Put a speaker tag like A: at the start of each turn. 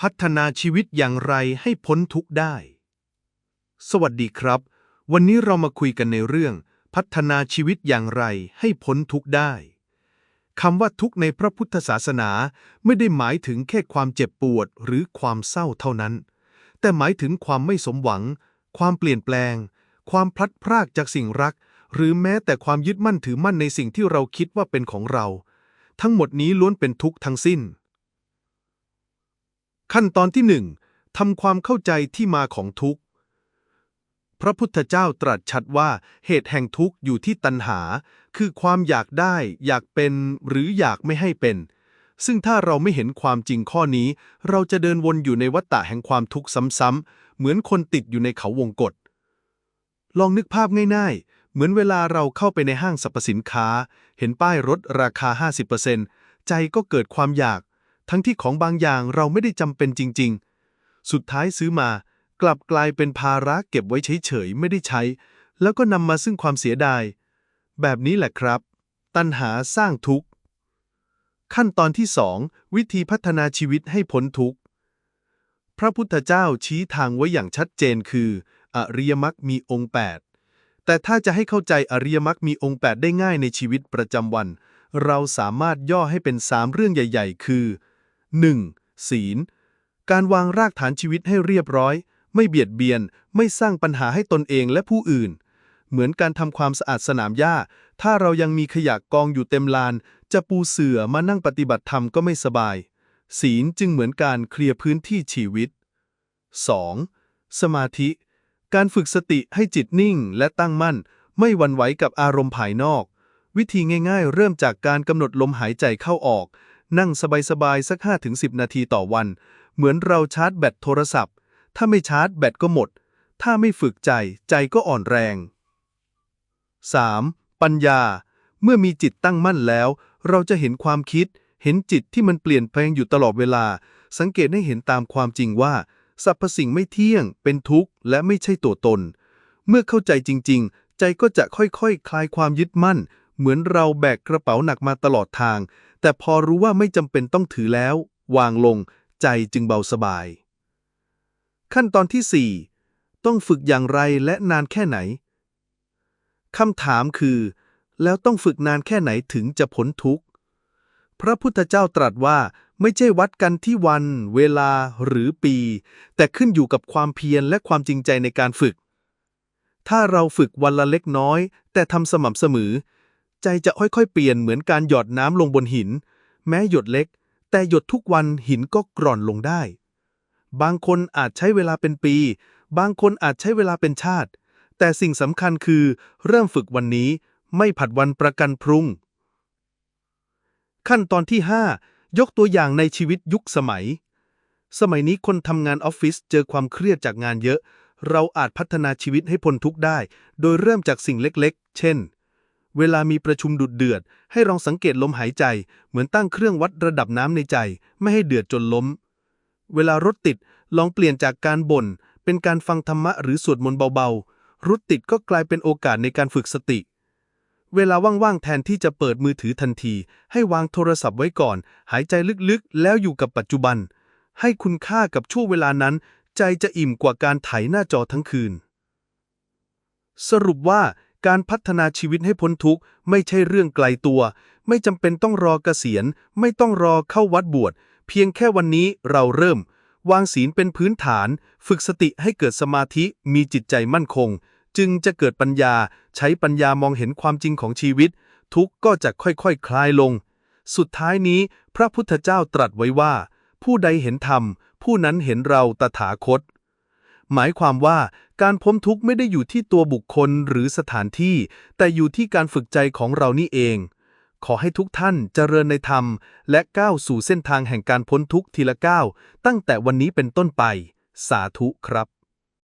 A: พัฒนาชีวิตอย่างไรให้พ้นทุกข์ได้ สวัสดีครับ วันนี้เรามาคุยกันในเรื่องพัฒนาชีวิตอย่างไรให้พ้นทุกข์ได้คำว่าทุกข์ในพระพุทธศาสนาไม่ได้หมายถึงแค่ความเจ็บปวดหรือความเศร้าเท่านั้น แต่หมายถึงความไม่สมหวัง ความเปลี่ยนแปลง ความพลัดพรากจากสิ่งรัก หรือแม้แต่ความยึดมั่นถือมั่นในสิ่งที่เราคิดว่าเป็นของเรา ทั้งหมดนี้ล้วนเป็นทุกข์ทั้งสิ้น ขั้นตอนที่ 1. ทำความเข้าใจที่มาของทุกข์ พระพุทธเจ้าตรัสชัดว่าเหตุแห่งทุกข์อยู่ที่ตัณหา คือความอยากได้ อยากเป็น หรืออยากไม่ให้เป็น ซึ่งถ้าเราไม่เห็นความจริงข้อนี้ เราจะเดินวนอยู่ในวัฏฏะแห่งความทุกข์ซ้ำๆ เหมือนคนติดอยู่ในเขาวงกต ลองนึกภาพง่ายๆ เหมือนเวลาเราเข้าไปในห้างสรรพสินค้า เห็นป้ายลดราคา 50% ใจก็เกิดความอยาก ทั้งที่ของบางอย่างเราไม่ได้จำเป็นจริงๆ สุดท้ายซื้อมากลับกลายเป็นภาระเก็บไว้เฉยๆไม่ได้ใช้ แล้วก็นำมาซึ่งความเสียดาย แบบนี้แหละครับ ตัณหาสร้างทุกข์ ขั้นตอนที่ 2. วิธีพัฒนาชีวิตให้พ้นทุกข์ พระพุทธเจ้าชี้ทางไว้อย่างชัดเจนคืออริยมรรคมีองค์ 8 แต่ถ้าจะให้เข้าใจอริยมรรคมีองค์ 8 ได้ง่ายในชีวิตประจำวัน เราสามารถย่อให้เป็น 3 เรื่องใหญ่ๆ คือ 1. ศีล การวางรากฐานชีวิตให้เรียบร้อย ไม่เบียดเบียน ไม่สร้างปัญหาให้ตนเองและผู้อื่น เหมือนการทำความสะอาดสนามหญ้า ถ้าเรายังมีขยะกองอยู่เต็มลาน จะปูเสื่อมานั่งปฏิบัติธรรมก็ไม่สบาย ศีลจึงเหมือนการเคลียร์พื้นที่ชีวิต 2. สมาธิ การฝึกสติให้จิตนิ่งและตั้งมั่น ไม่หวั่นไหวกับอารมณ์ภายนอก วิธีง่ายๆ เริ่มจากการกำหนดลมหายใจเข้าออก นั่งสบายๆ สัก 5-10 นาทีต่อวัน เหมือนเราชาร์จแบตโทรศัพท์ ถ้าไม่ชาร์จแบตก็หมด ถ้าไม่ฝึกใจก็อ่อนแรง 3. ปัญญา เมื่อมีจิตตั้งมั่นแล้ว เราจะเห็นความคิด เห็นจิตที่มันเปลี่ยนแปลงอยู่ตลอดเวลา สังเกตให้เห็นตามความจริงว่าสรรพสิ่งไม่เที่ยง เป็นทุกข์ และไม่ใช่ตัวตน เมื่อเข้าใจจริงๆ ใจก็จะค่อยๆ คลายความยึดมั่น เหมือนเราแบกกระเป๋าหนักมาตลอดทาง แต่พอรู้ว่าไม่จำเป็นต้องถือแล้ว วางลง ใจจึงเบาสบาย ขั้นตอนที่ 4. ต้องฝึกอย่างไรและนานแค่ไหน คำถามคือ แล้วต้องฝึกนานแค่ไหนถึงจะพ้นทุกข์ พระพุทธเจ้าตรัสว่าไม่ใช่วัดกันที่วัน เวลา หรือปี แต่ขึ้นอยู่กับความเพียรและความจริงใจในการฝึก ถ้าเราฝึกวันละเล็กน้อย แต่ทำสม่ำเสมอ ใจจะค่อยๆเปลี่ยนเหมือนการหยอดน้ำลงบนหิน แม้หยดเล็ก แต่หยดทุกวันหินก็กร่อนลงได้ บางคนอาจใช้เวลาเป็นปี บางคนอาจใช้เวลาเป็นชาติ แต่สิ่งสำคัญคือเริ่มฝึกวันนี้ ไม่ผัดวันประกันพรุ่ง ขั้นตอนที่ 5. ยกตัวอย่างในชีวิตยุคสมัยนี้คนทำงานออฟฟิศเจอความเครียดจากงานเยอะ เราอาจพัฒนาชีวิตให้พ้นทุกข์ได้ โดยเริ่มจากสิ่งเล็กๆ เช่น เวลามีประชุมดุเดือด ให้ลองสังเกตลมหายใจ เหมือนตั้งเครื่องวัดระดับน้ำในใจ ไม่ให้เดือดจนล้ม เวลารถติด ลองเปลี่ยนจากการบ่น เป็นการฟังธรรมะหรือสวดมนต์เบาๆ รถติดก็กลายเป็นโอกาสในการฝึกสติ เวลาว่างๆ แทนที่จะเปิดมือถือทันที ให้วางโทรศัพท์ไว้ก่อน หายใจลึกๆ แล้วอยู่กับปัจจุบัน ให้คุณค่ากับช่วงเวลานั้น ใจจะอิ่มกว่าการไถหน้าจอทั้งคืน สรุปว่าการพัฒนาชีวิตให้พ้นทุกข์ไม่ใช่เรื่องไกลตัว ไม่จำเป็นต้องรอเกษียณ ไม่ต้องรอเข้าวัดบวช เพียงแค่วันนี้เราเริ่ม วางศีลเป็นพื้นฐาน ฝึกสติให้เกิดสมาธิ มีจิตใจมั่นคง จึงจะเกิดปัญญา ใช้ปัญญามองเห็นความจริงของชีวิต ทุกข์ก็จะค่อยๆ คลายลง สุดท้ายนี้พระพุทธเจ้าตรัสไว้ว่า ผู้ใดเห็นธรรม ผู้นั้นเห็นเราตถาคต หมายความว่าการพ้นทุกข์ไม่ได้อยู่ที่ตัวบุคคลหรือสถานที่ แต่อยู่ที่การฝึกใจของเรานี่เอง ขอให้ทุกท่านเจริญในธรรม และก้าวสู่เส้นทางแห่งการพ้นทุกข์ทีละก้าวตั้งแต่วันนี้เป็นต้นไป สาธุครับ